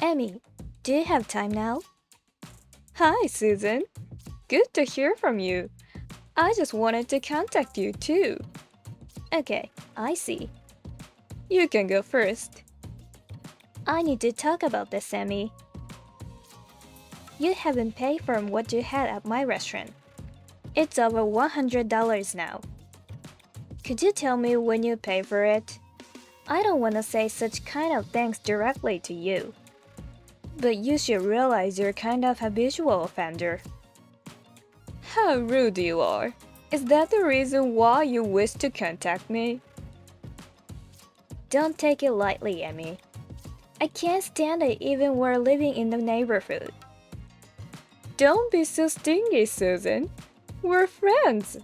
Emmy, do you have time now? Hi, Susan. Good to hear from you. I just wanted to contact you too. Okay, I see. You can go first. I need to talk about this, Emmy. You haven't paid for what you had at my restaurant. It's over $100 now. Could you tell me when you pay for it? I don't want to say such kind of things directly to you. But you should realize you're kind of habitual offender. How rude you are. Is that the reason why you wish to contact me? Don't take it lightly, Emmy. I can't stand it even we're living in the neighborhood. Don't be so stingy, Susan. We're friends.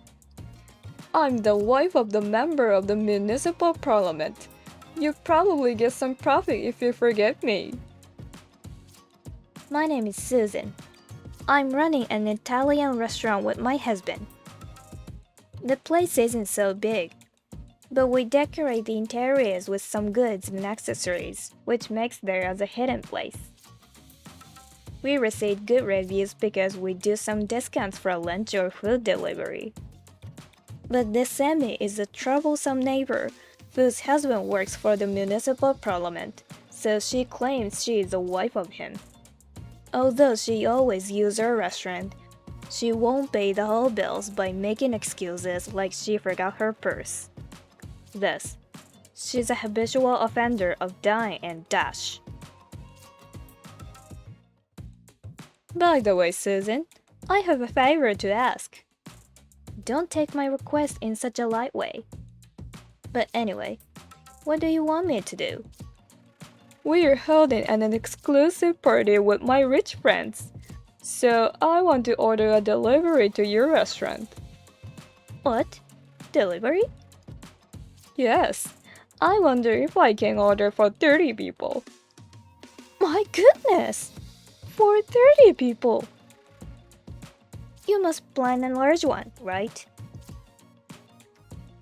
I'm the wife of the member of the municipal parliament. You probably get some profit if you forget me. My name is Susan. I'm running an Italian restaurant with my husband. The place isn't so big, but we decorate the interiors with some goods and accessories, which makes there as a hidden place. We receive good reviews because we do some discounts for lunch or food delivery. But this Sammy is a troublesome neighbor whose husband works for the municipal parliament, so she claims she is the wife of him. Although she always uses our restaurant, she won't pay the whole bills by making excuses like she forgot her purse. Thus, she's a habitual offender of dine and dash. By the way, Susan, I have a favor to ask. Don't take my request in such a light way. But anyway, what do you want me to do? We are holding an exclusive party with my rich friends, so I want to order a delivery to your restaurant. What? Delivery? Yes, I wonder if I can order for 30 people. My goodness! For 30 people! You must plan a large one, right?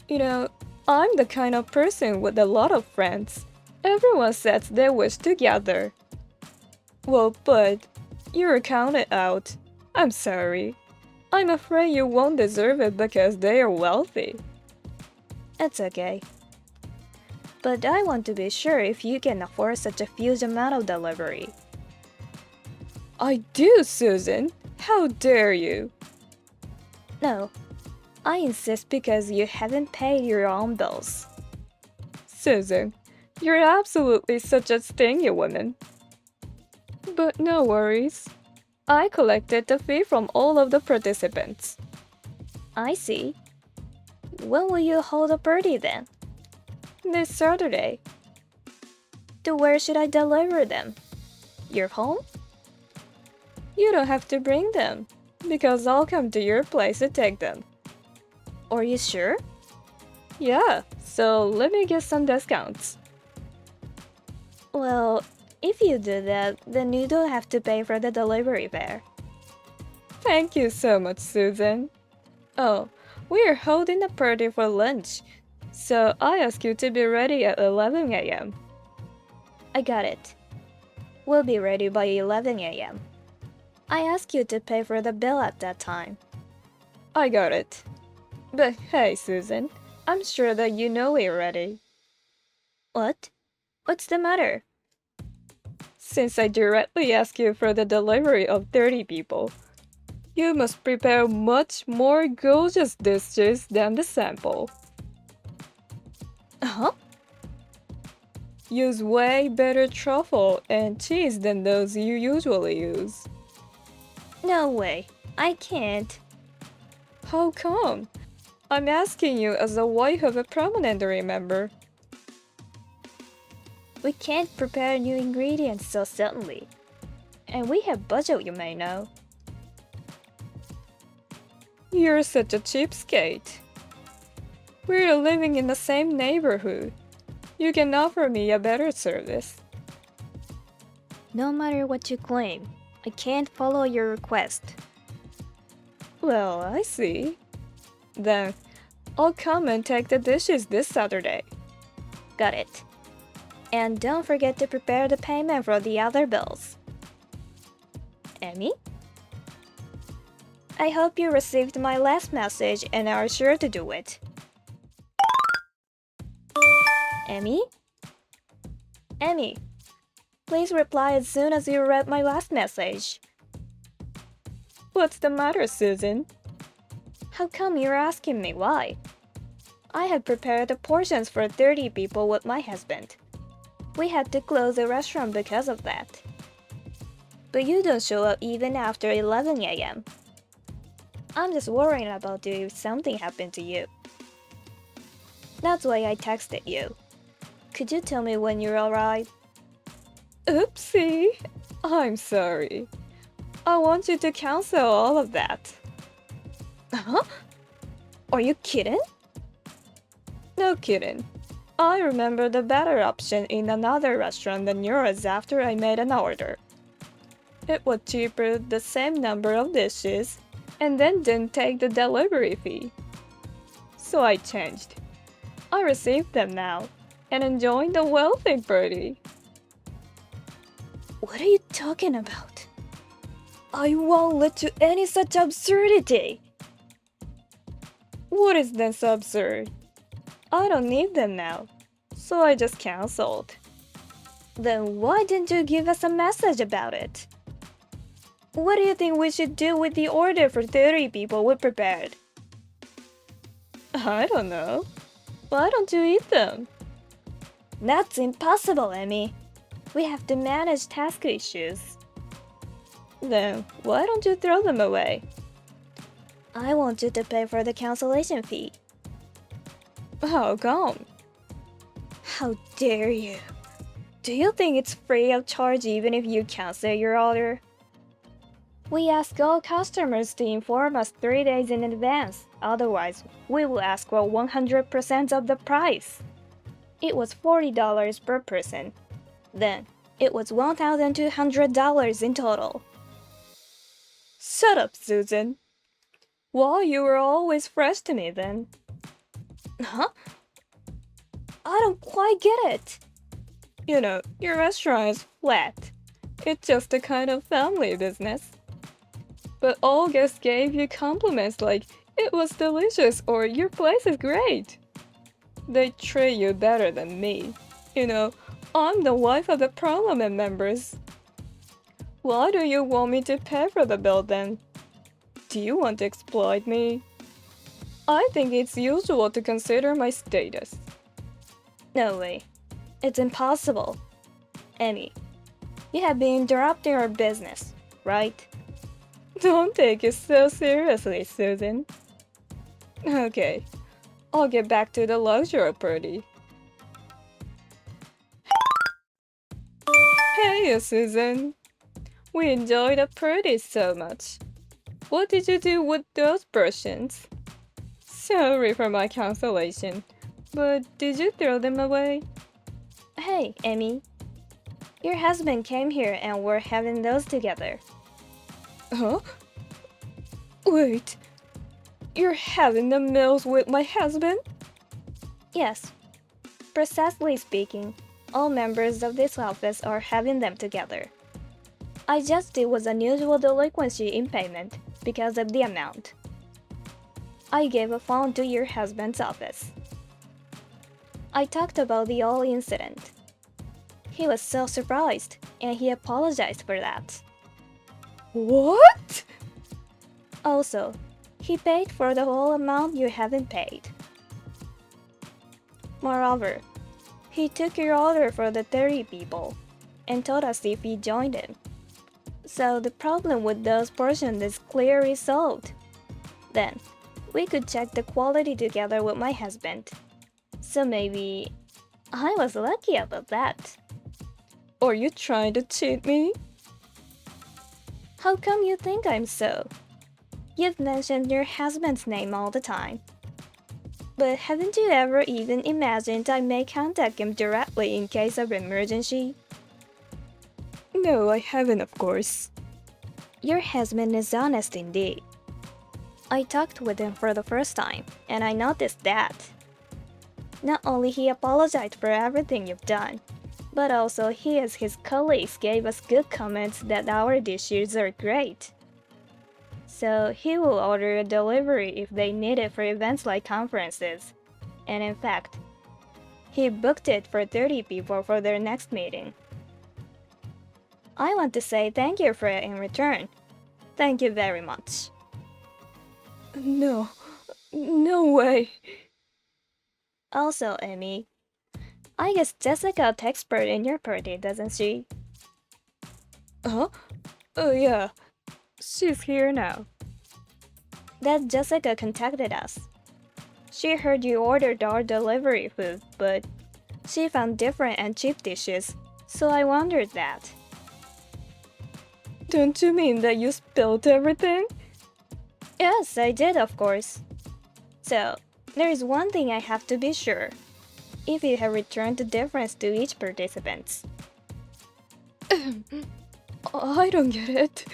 You know, I'm the kind of person with a lot of friends. Everyone sets their wish together. Well, but you're counted out. I'm sorry. I'm afraid you won't deserve it because they are wealthy. It's okay. But I want to be sure if you can afford such a huge amount of delivery. I do, Susan. How dare you? No, I insist because you haven't paid your own bills. Susan, you're absolutely such a stingy woman. But no worries. I collected the fee from all of the participants. I see. When will you hold a party then? This Saturday. To where should I deliver them? Your home? You don't have to bring them, because I'll come to your place to take them. Are you sure? Yeah, so let me get some discounts. Well, if you do that, then you don't have to pay for the delivery fare. Thank you so much, Susan. Oh, we are holding a party for lunch, so I ask you to be ready at 11 a.m. I got it. We'll be ready by 11 a.m. I ask you to pay for the bill at that time. I got it. But hey, Susan, I'm sure that you know we're ready. What? What's the matter? Since I directly ask you for the delivery of 30 people, you must prepare much more gorgeous dishes than the sample. Huh? Use way better truffle and cheese than those you usually use. No way. I can't. How come? I'm asking you as the wife of a prominent member. We can't prepare new ingredients so suddenly. And we have budget, you may know. You're such a cheapskate. We're living in the same neighborhood. You can offer me a better service. No matter what you claim, I can't follow your request. Well, I see. Then, I'll come and take the dishes this Saturday. Got it. And don't forget to prepare the payment for the other bills. Emmy? I hope you received my last message and are sure to do it. Emmy? Emmy, please reply as soon as you read my last message. What's the matter, Susan? How come you're asking me why? I had prepared the portions for 30 people with my husband. We had to close the restaurant because of that. But you don't show up even after 11 a.m. I'm just worrying about you if something happened to you. That's why I texted you. Could you tell me when you'll arrive? Oopsie. I'm sorry. I want you to cancel all of that. Huh? Are you kidding? No kidding. I remember the better option in another restaurant than yours after I made an order. It was cheaper, the same number of dishes, and then didn't take the delivery fee. So I changed. I received them now and enjoying the wealthy party. What are you talking about? I won't let to any such absurdity. What is this absurd? I don't need them now, so I just canceled. Then why didn't you give us a message about it? What do you think we should do with the order for 30 people we prepared? I don't know. Why don't you eat them? That's impossible, Emmy. We have to manage task issues. Then why don't you throw them away? I want you to pay for the cancellation fee. How come? How dare you? Do you think it's free of charge even if you cancel your order? We ask all customers to inform us 3 days in advance. Otherwise, we will ask for 100% of the price. It was $40 per person. Then, it was $1,200 in total. Shut up, Susan. Well, you were always fresh to me then. Huh? I don't quite get it. You know, your restaurant is flat. It's just a kind of family business. But all guests gave you compliments like it was delicious or your place is great. They treat you better than me. You know, I'm the wife of the parliament members. Why do you want me to pay for the bill then? Do you want to exploit me? I think it's usual to consider my status. No way. It's impossible. Emmy, you have been interrupting our business, right? Don't take it so seriously, Susan. Okay, I'll get back to the luxury party. Hey, Susan. We enjoyed the party so much. What did you do with those portions? Sorry for my cancellation, but did you throw them away? Hey, Emmy. Your husband came here and we're having those together. Huh? Wait, you're having the meals with my husband? Yes. Precisely speaking, all members of this office are having them together. I just it was unusual delinquency in payment because of the amount. I gave a phone to your husband's office. I talked about the whole incident. He was so surprised, and he apologized for that. What? Also, he paid for the whole amount you haven't paid. Moreover, he took your order for the 30 people and told us if we joined him. So the problem with those portions is clearly solved. Then, we could check the quality together with my husband. So maybe I was lucky about that. Are you trying to cheat me? How come you think I'm so? You've mentioned your husband's name all the time. But haven't you ever even imagined I may contact him directly in case of emergency? No, I haven't, of course. Your husband is honest indeed. I talked with him for the first time, and I noticed that. Not only he apologized for everything you've done, But also he and his colleagues gave us good comments that our dishes are great. So he will order a delivery if they need it for events like conferences. And in fact, he booked it for 30 people for their next meeting. I want to say thank you for it in return. Thank you very much. No way. Also, Amy, I guess Jessica takes part in your party, doesn't she? Huh? Oh yeah, she's here now. That Jessica contacted us. She heard you ordered our delivery food, but she found different and cheap dishes, so I wondered that. Don't you mean that you spilled everything? Yes, I did, of course. So, there is one thing I have to be sure. If you have returned the difference to each participant. I don't get it.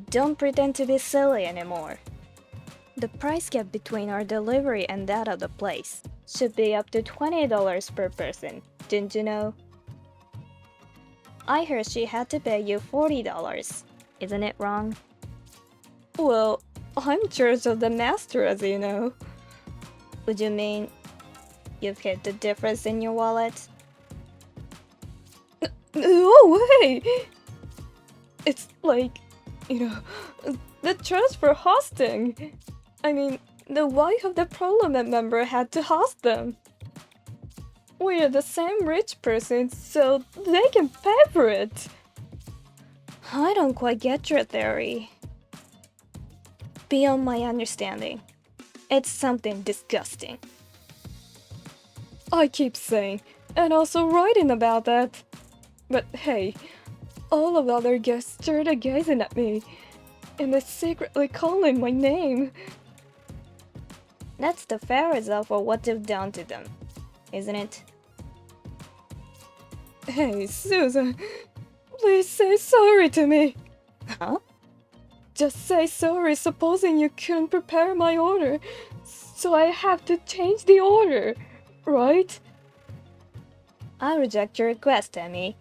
Don't pretend to be silly anymore. The price gap between our delivery and that of the place should be up to $20 per person, didn't you know? I heard she had to pay you $40. Isn't it wrong? Well, I'm church of the master, as you know. Would you mean you've hid the difference in your wallet? No way! It's like, the charge for hosting. I mean, the wife of the parliament member had to host them. We're the same rich person, so they can pay for it. I don't quite get your theory. Beyond my understanding. It's something disgusting. I keep saying, and also writing about that. But hey, all of the other guests started gazing at me, and they secretly calling my name. That's the fair result for what you've done to them, isn't it? Hey, Susan, please say sorry to me. Huh? Just say sorry supposing you couldn't prepare my order, so I have to change the order, right? I reject your request, Emmy.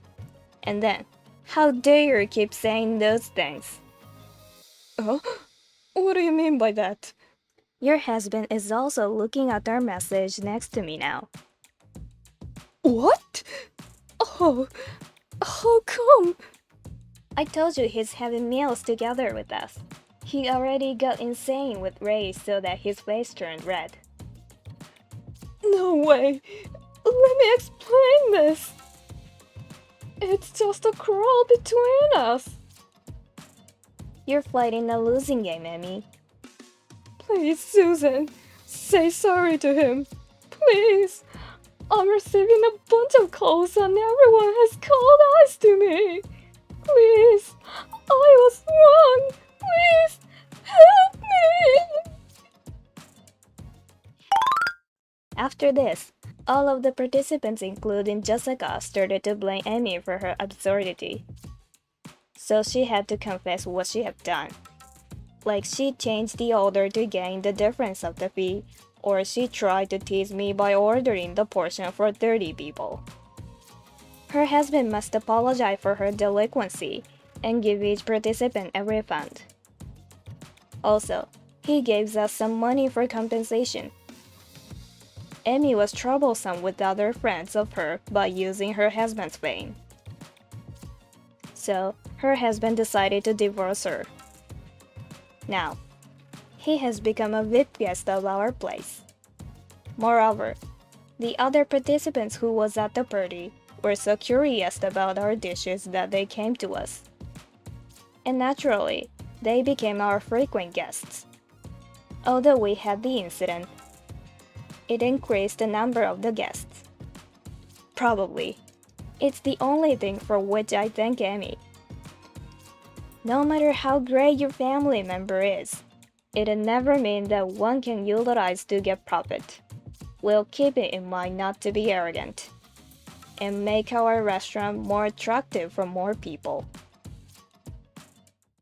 And then, how dare you keep saying those things? Huh? What do you mean by that? Your husband is also looking at our message next to me now. What? Oh, how come? I told you he's having meals together with us. He already got insane with rage so that his face turned red. No way! Let me explain this! It's just a quarrel between us! You're fighting a losing game, Emmy. Please, Susan, say sorry to him. Please! I'm receiving a bunch of calls and everyone has called eyes to me. Please! I was wrong! Please! Help me! After this, all of the participants, including Jessica, started to blame Amy for her absurdity. So she had to confess what she had done. Like she changed the order to gain the difference of the fee, or she tried to tease me by ordering the portion for 30 people. Her husband must apologize for her delinquency and give each participant a refund. Also, he gives us some money for compensation. Amy was troublesome with other friends of her by using her husband's fame. So, her husband decided to divorce her. Now, he has become a VIP guest of our place. Moreover, the other participants who was at the party were so curious about our dishes that they came to us. And naturally, they became our frequent guests. Although we had the incident, it increased the number of the guests. Probably, it's the only thing for which I thank Amy. No matter how great your family member is, it'll never mean that one can utilize to get profit. We'll keep it in mind not to be arrogant and make our restaurant more attractive for more people.